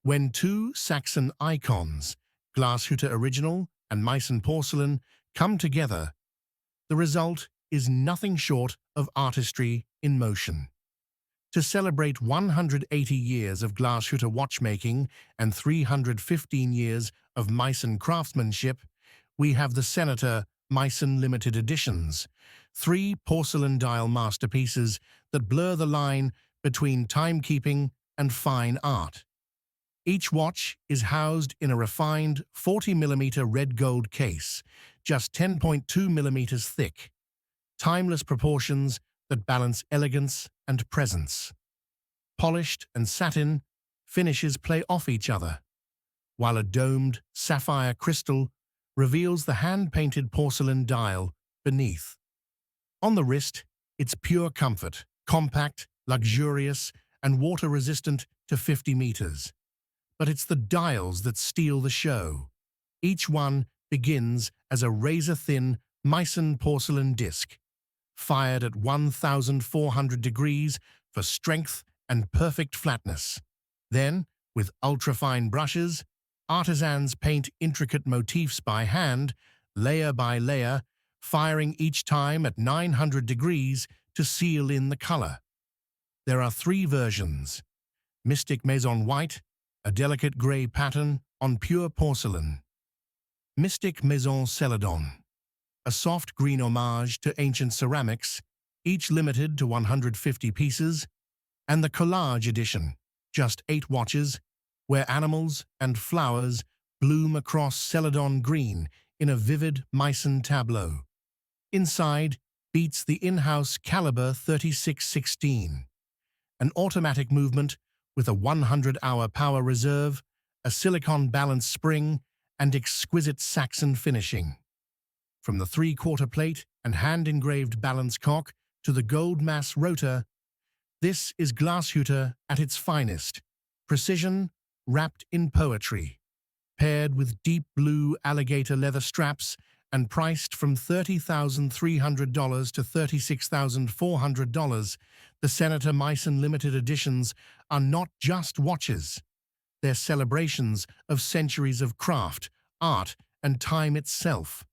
When two Saxon icons, Glashütte Original and Meissen Porcelain, come together, the result is nothing short of artistry in motion. To celebrate 180 years of Glashütte watchmaking and 315 years of Meissen craftsmanship, we have the Senator Meissen Limited Editions, three porcelain dial masterpieces that blur the line between timekeeping and fine art. Each watch is housed in a refined 40mm red gold case, just 10.2mm thick, timeless proportions that balance elegance and presence. Polished and satin finishes play off each other, while a domed sapphire crystal reveals the hand-painted porcelain dial beneath. On the wrist, it's pure comfort, compact, luxurious, and water-resistant to 50 meters. But it's the dials that steal the show. Each one begins as a razor-thin Meissen porcelain disc, fired at 1,400 degrees for strength and perfect flatness. Then, with ultra-fine brushes, artisans paint intricate motifs by hand, layer by layer, firing each time at 900 degrees to seal in the color. There are three versions: Mystic Maison White, a delicate grey pattern on pure porcelain; Mystic Maison Celadon, a soft green homage to ancient ceramics, each limited to 150 pieces; and the Collage Edition, just 8 watches, where animals and flowers bloom across Celadon green in a vivid Meissen tableau. Inside beats the in-house Caliber 3616, an automatic movement with a 100-hour power reserve, a silicon balance spring, and exquisite Saxon finishing. From the 3/4 plate and hand-engraved balance cock to the gold mass rotor, this is Glashütte at its finest: precision wrapped in poetry. Paired with deep blue alligator leather straps and priced from $30,300 to $36,400, the Senator Meissen Limited Editions are not just watches. They're celebrations of centuries of craft, art, and time itself.